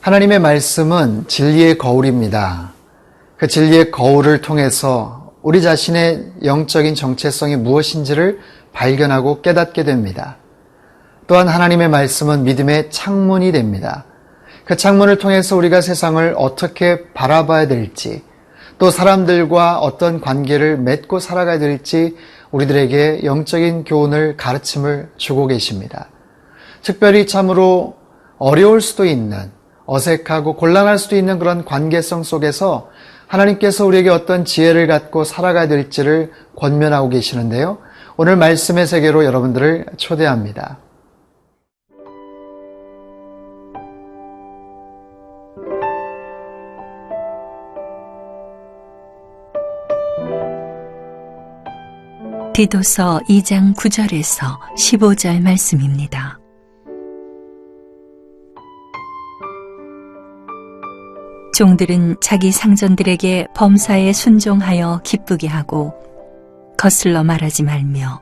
하나님의 말씀은 진리의 거울입니다. 그 진리의 거울을 통해서 우리 자신의 영적인 정체성이 무엇인지를 발견하고 깨닫게 됩니다. 또한 하나님의 말씀은 믿음의 창문이 됩니다. 그 창문을 통해서 우리가 세상을 어떻게 바라봐야 될지, 또 사람들과 어떤 관계를 맺고 살아가야 될지 우리들에게 영적인 교훈을, 가르침을 주고 계십니다. 특별히 참으로 어려울 수도 있는, 어색하고 곤란할 수도 있는 그런 관계성 속에서 하나님께서 우리에게 어떤 지혜를 갖고 살아가야 될지를 권면하고 계시는데요. 오늘 말씀의 세계로 여러분들을 초대합니다. 디도서 2장 9절에서 15절 말씀입니다. 종들은 자기 상전들에게 범사에 순종하여 기쁘게 하고 거슬러 말하지 말며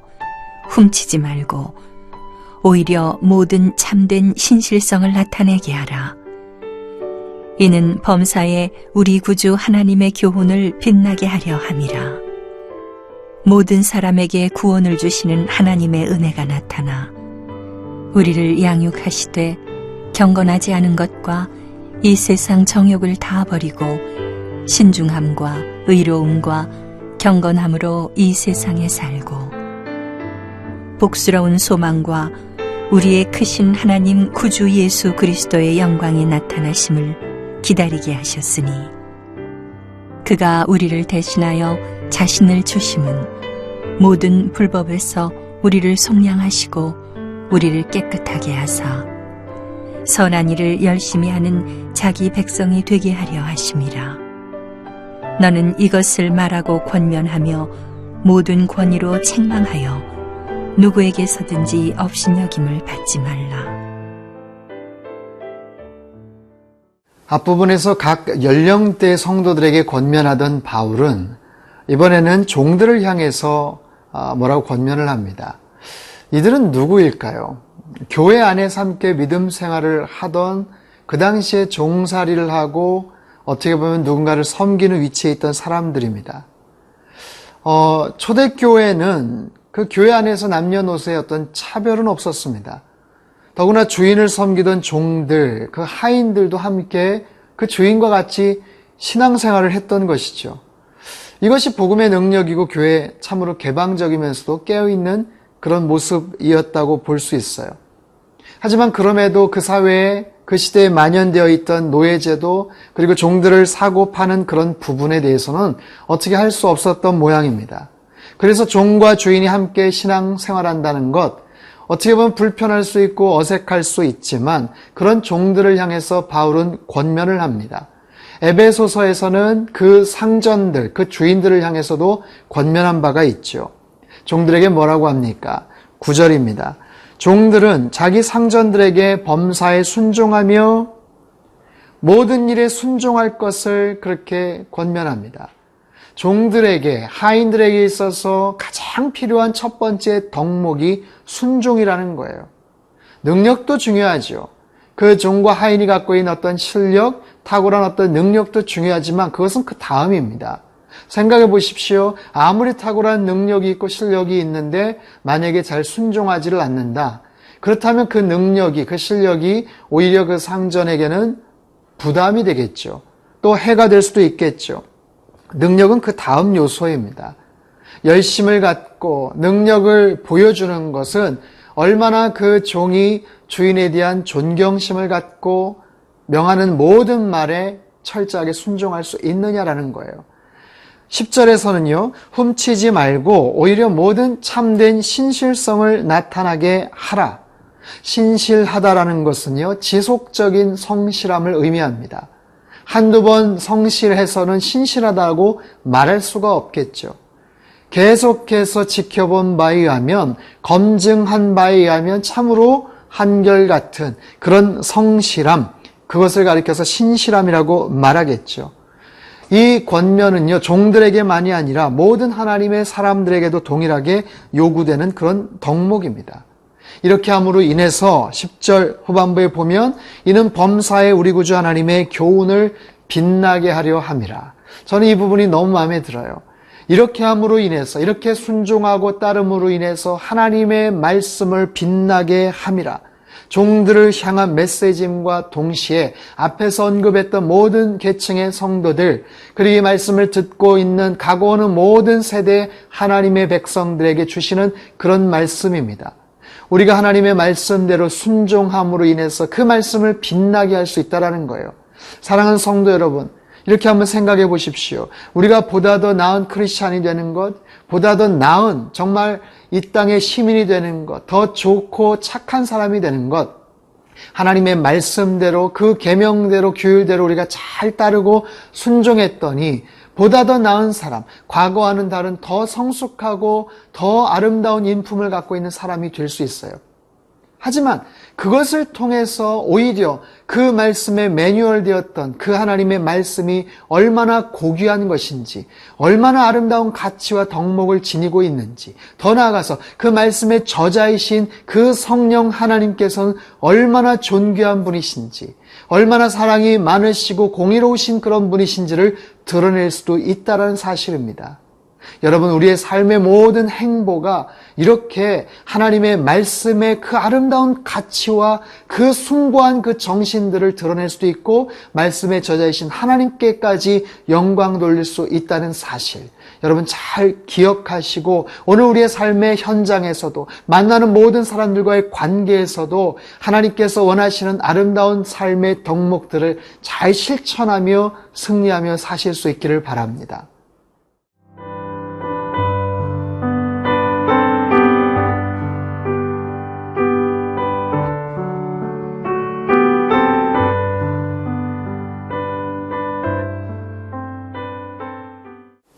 훔치지 말고 오히려 모든 참된 신실성을 나타내게 하라. 이는 범사에 우리 구주 하나님의 교훈을 빛나게 하려 함이라. 모든 사람에게 구원을 주시는 하나님의 은혜가 나타나 우리를 양육하시되 경건하지 않은 것과 이 세상 정욕을 다 버리고 신중함과 의로움과 경건함으로 이 세상에 살고 복스러운 소망과 우리의 크신 하나님 구주 예수 그리스도의 영광이 나타나심을 기다리게 하셨으니 그가 우리를 대신하여 자신을 주심은 모든 불법에서 우리를 속량하시고 우리를 깨끗하게 하사 선한 일을 열심히 하는 자기 백성이 되게 하려 하심이라. 너는 이것을 말하고 권면하며 모든 권위로 책망하여 누구에게서든지 업신여김을 받지 말라. 앞부분에서 각 연령대 성도들에게 권면하던 바울은 이번에는 종들을 향해서 뭐라고 권면을 합니다. 이들은 누구일까요? 교회 안에서 함께 믿음 생활을 하던 그 당시에 종살이를 하고 어떻게 보면 누군가를 섬기는 위치에 있던 사람들입니다. 초대교회는 그 교회 안에서 남녀노소의 어떤 차별은 없었습니다. 더구나 주인을 섬기던 종들, 그 하인들도 함께 그 주인과 같이 신앙생활을 했던 것이죠. 이것이 복음의 능력이고 교회 참으로 개방적이면서도 깨어있는 그런 모습이었다고 볼 수 있어요. 하지만 그럼에도 그 사회에 그 시대에 만연되어 있던 노예제도 그리고 종들을 사고 파는 그런 부분에 대해서는 어떻게 할 수 없었던 모양입니다. 그래서 종과 주인이 함께 신앙생활한다는 것, 어떻게 보면 불편할 수 있고 어색할 수 있지만 그런 종들을 향해서 바울은 권면을 합니다. 에베소서에서는 그 상전들, 그 주인들을 향해서도 권면한 바가 있죠. 종들에게 뭐라고 합니까? 9절입니다. 종들은 자기 상전들에게 범사에 순종하며 모든 일에 순종할 것을 그렇게 권면합니다. 종들에게, 하인들에게 있어서 가장 필요한 첫 번째 덕목이 순종이라는 거예요. 능력도 중요하죠. 그 종과 하인이 갖고 있는 어떤 실력, 탁월한 어떤 능력도 중요하지만 그것은 그 다음입니다. 생각해 보십시오. 아무리 탁월한 능력이 있고 실력이 있는데 만약에 잘 순종하지를 않는다. 그렇다면 그 능력이, 그 실력이 오히려 그 상전에게는 부담이 되겠죠. 또 해가 될 수도 있겠죠. 능력은 그 다음 요소입니다. 열심을 갖고 능력을 보여주는 것은 얼마나 그 종이 주인에 대한 존경심을 갖고 명하는 모든 말에 철저하게 순종할 수 있느냐라는 거예요. 10절에서는요, 훔치지 말고 오히려 모든 참된 신실성을 나타나게 하라. 신실하다라는 것은요, 지속적인 성실함을 의미합니다. 한두 번 성실해서는 신실하다고 말할 수가 없겠죠. 계속해서 지켜본 바에 의하면, 검증한 바에 의하면 참으로 한결같은 그런 성실함, 그것을 가리켜서 신실함이라고 말하겠죠. 이 권면은요, 종들에게만이 아니라 모든 하나님의 사람들에게도 동일하게 요구되는 그런 덕목입니다. 이렇게 함으로 인해서 10절 후반부에 보면 이는 범사에 우리 구주 하나님의 교훈을 빛나게 하려 함이라. 저는 이 부분이 너무 마음에 들어요. 이렇게 함으로 인해서, 이렇게 순종하고 따름으로 인해서 하나님의 말씀을 빛나게 함이라. 종들을 향한 메시지임과 동시에 앞에서 언급했던 모든 계층의 성도들, 그리고 이 말씀을 듣고 있는 가고 오는 모든 세대 하나님의 백성들에게 주시는 그런 말씀입니다. 우리가 하나님의 말씀대로 순종함으로 인해서 그 말씀을 빛나게 할 수 있다는 거예요. 사랑하는 성도 여러분, 이렇게 한번 생각해 보십시오. 우리가 보다 더 나은 크리스찬이 되는 것, 보다 더 나은 정말 이 땅의 시민이 되는 것, 더 좋고 착한 사람이 되는 것, 하나님의 말씀대로 그 계명대로 규율대로 우리가 잘 따르고 순종했더니 보다 더 나은 사람, 과거와는 다른 더 성숙하고 더 아름다운 인품을 갖고 있는 사람이 될 수 있어요. 하지만 그것을 통해서 오히려 그 말씀에 매뉴얼되었던 그 하나님의 말씀이 얼마나 고귀한 것인지, 얼마나 아름다운 가치와 덕목을 지니고 있는지, 더 나아가서 그 말씀의 저자이신 그 성령 하나님께서는 얼마나 존귀한 분이신지, 얼마나 사랑이 많으시고 공의로우신 그런 분이신지를 드러낼 수도 있다는 사실입니다. 여러분, 우리의 삶의 모든 행보가 이렇게 하나님의 말씀의 그 아름다운 가치와 그 숭고한 그 정신들을 드러낼 수도 있고, 말씀의 저자이신 하나님께까지 영광 돌릴 수 있다는 사실, 여러분 잘 기억하시고 오늘 우리의 삶의 현장에서도, 만나는 모든 사람들과의 관계에서도 하나님께서 원하시는 아름다운 삶의 덕목들을 잘 실천하며 승리하며 사실 수 있기를 바랍니다.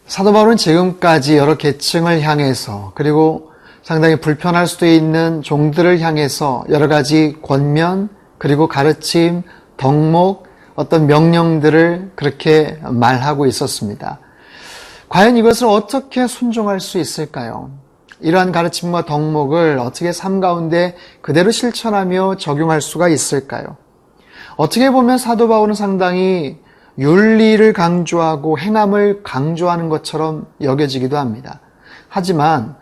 사도 바울은 지금까지 여러 계층을 향해서, 그리고 상당히 불편할 수도 있는 종들을 향해서 여러 가지 권면, 그리고 가르침, 덕목, 어떤 명령들을 그렇게 말하고 있었습니다. 과연 이것을 어떻게 순종할 수 있을까요? 이러한 가르침과 덕목을 어떻게 삶 가운데 그대로 실천하며 적용할 수가 있을까요? 어떻게 보면 사도 바울은 상당히 윤리를 강조하고 행함을 강조하는 것처럼 여겨지기도 합니다. 하지만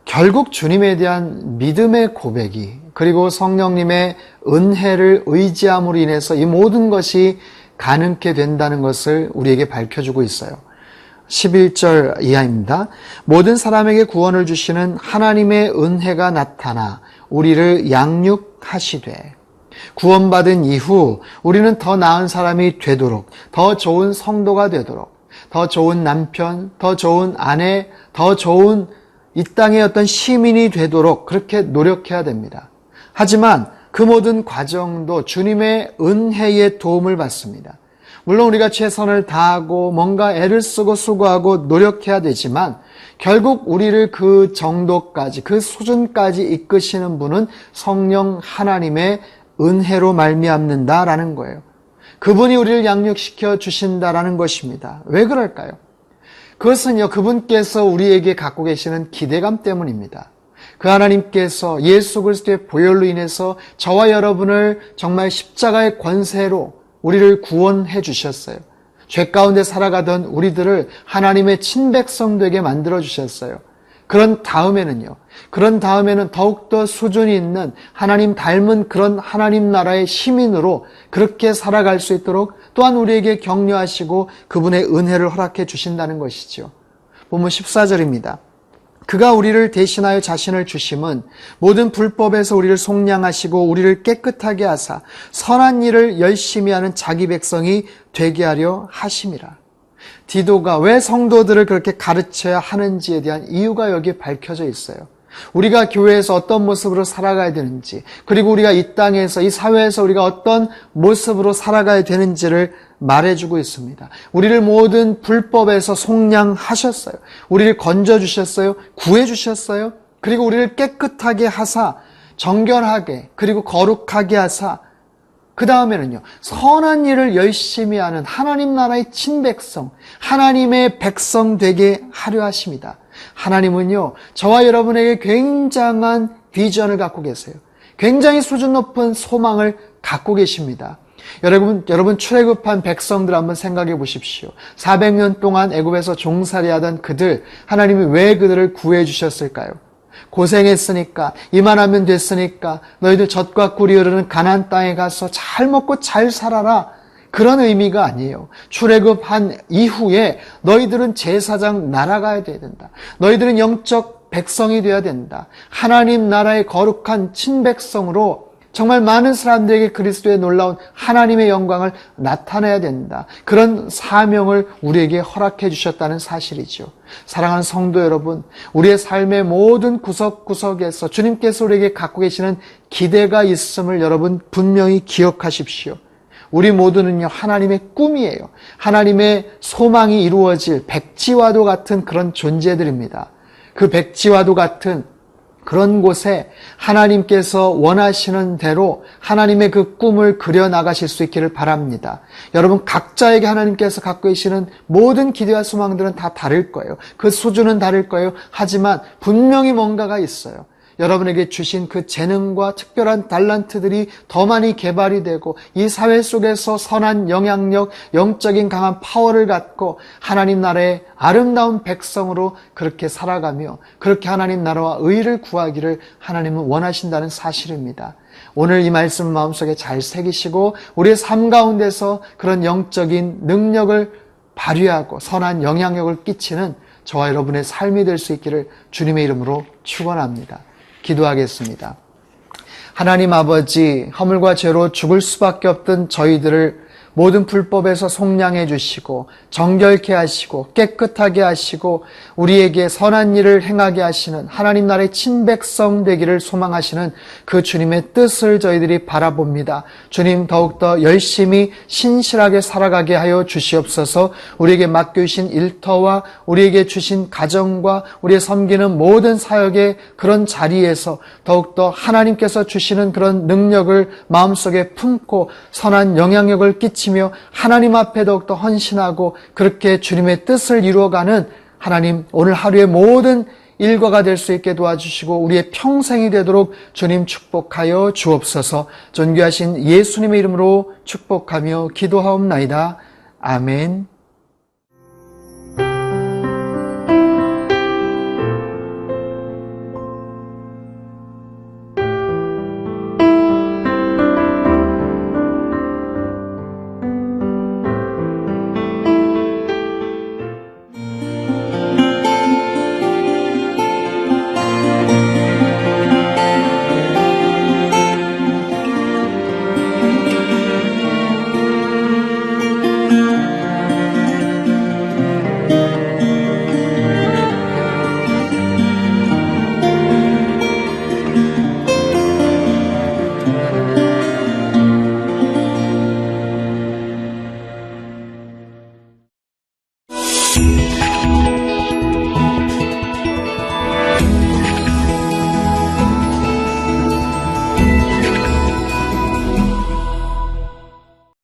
결국 주님에 대한 믿음의 고백이, 그리고 성령님의 은혜를 의지함으로 인해서 이 모든 것이 가능케 된다는 것을 우리에게 밝혀주고 있어요. 11절 이하입니다. 모든 사람에게 구원을 주시는 하나님의 은혜가 나타나 우리를 양육하시되, 구원받은 이후 우리는 더 나은 사람이 되도록, 더 좋은 성도가 되도록, 더 좋은 남편, 더 좋은 아내, 더 좋은 이 땅의 어떤 시민이 되도록 그렇게 노력해야 됩니다. 하지만 그 모든 과정도 주님의 은혜의 도움을 받습니다. 물론 우리가 최선을 다하고 뭔가 애를 쓰고 수고하고 노력해야 되지만 결국 우리를 그 정도까지, 그 수준까지 이끄시는 분은 성령 하나님의 은혜로 말미암는다라는 거예요. 그분이 우리를 양육시켜 주신다라는 것입니다. 왜 그럴까요? 그것은요, 그분께서 우리에게 갖고 계시는 기대감 때문입니다. 그 하나님께서 예수 그리스도의 보혈로 인해서 저와 여러분을 정말 십자가의 권세로 우리를 구원해 주셨어요. 죄 가운데 살아가던 우리들을 하나님의 친백성 되게 만들어 주셨어요. 그런 다음에는 더욱더 수준이 있는 하나님 닮은 그런 하나님 나라의 시민으로 그렇게 살아갈 수 있도록 또한 우리에게 격려하시고 그분의 은혜를 허락해 주신다는 것이죠. 본문 14절입니다. 그가 우리를 대신하여 자신을 주심은 모든 불법에서 우리를 속량하시고 우리를 깨끗하게 하사 선한 일을 열심히 하는 자기 백성이 되게 하려 하심이라. 디도가 왜 성도들을 그렇게 가르쳐야 하는지에 대한 이유가 여기에 밝혀져 있어요. 우리가 교회에서 어떤 모습으로 살아가야 되는지, 그리고 우리가 이 땅에서, 이 사회에서 우리가 어떤 모습으로 살아가야 되는지를 말해주고 있습니다. 우리를 모든 불법에서 속량하셨어요. 우리를 건져주셨어요. 구해주셨어요. 그리고 우리를 깨끗하게 하사, 정결하게, 그리고 거룩하게 하사, 그 다음에는요, 선한 일을 열심히 하는 하나님 나라의 친백성, 하나님의 백성 되게 하려 하십니다. 하나님은요, 저와 여러분에게 굉장한 비전을 갖고 계세요. 굉장히 수준 높은 소망을 갖고 계십니다. 여러분 출애굽한 백성들 한번 생각해 보십시오. 400년 동안 애굽에서 종살이하던 그들, 하나님이 왜 그들을 구해 주셨을까요? 고생했으니까, 이만하면 됐으니까 너희들 젖과 꿀이 흐르는 가나안 땅에 가서 잘 먹고 잘 살아라, 그런 의미가 아니에요. 출애굽한 이후에 너희들은 제사장 날아가야 된다. 너희들은 영적 백성이 되어야 된다. 하나님 나라의 거룩한 친백성으로 정말 많은 사람들에게 그리스도의 놀라운 하나님의 영광을 나타내야 된다. 그런 사명을 우리에게 허락해 주셨다는 사실이죠. 사랑하는 성도 여러분, 우리의 삶의 모든 구석구석에서 주님께서 우리에게 갖고 계시는 기대가 있음을 여러분 분명히 기억하십시오. 우리 모두는요, 하나님의 꿈이에요. 하나님의 소망이 이루어질 백지와도 같은 그런 존재들입니다. 그 백지와도 같은 그런 곳에 하나님께서 원하시는 대로 하나님의 그 꿈을 그려나가실 수 있기를 바랍니다. 여러분 각자에게 하나님께서 갖고 계시는 모든 기대와 소망들은 다 다를 거예요. 그 수준은 다를 거예요. 하지만 분명히 뭔가가 있어요. 여러분에게 주신 그 재능과 특별한 달란트들이 더 많이 개발이 되고 이 사회 속에서 선한 영향력, 영적인 강한 파워를 갖고 하나님 나라의 아름다운 백성으로 그렇게 살아가며 그렇게 하나님 나라와 의를 구하기를 하나님은 원하신다는 사실입니다. 오늘 이 말씀 마음속에 잘 새기시고 우리의 삶 가운데서 그런 영적인 능력을 발휘하고 선한 영향력을 끼치는 저와 여러분의 삶이 될 수 있기를 주님의 이름으로 축원합니다. 기도하겠습니다. 하나님 아버지, 허물과 죄로 죽을 수밖에 없던 저희들을 모든 불법에서 속량해 주시고 정결케 하시고 깨끗하게 하시고 우리에게 선한 일을 행하게 하시는 하나님 나라의 친백성 되기를 소망하시는 그 주님의 뜻을 저희들이 바라봅니다. 주님 더욱더 열심히 신실하게 살아가게 하여 주시옵소서. 우리에게 맡겨주신 일터와 우리에게 주신 가정과 우리의 섬기는 모든 사역의 그런 자리에서 더욱더 하나님께서 주시는 그런 능력을 마음속에 품고 선한 영향력을 끼치며 하나님 앞에 더욱더 헌신하고 그렇게 주님의 뜻을 이루어가는 하나님 오늘 하루의 모든 일과가 될 수 있게 도와주시고 우리의 평생이 되도록 주님 축복하여 주옵소서. 존귀하신 예수님의 이름으로 축복하며 기도하옵나이다. 아멘.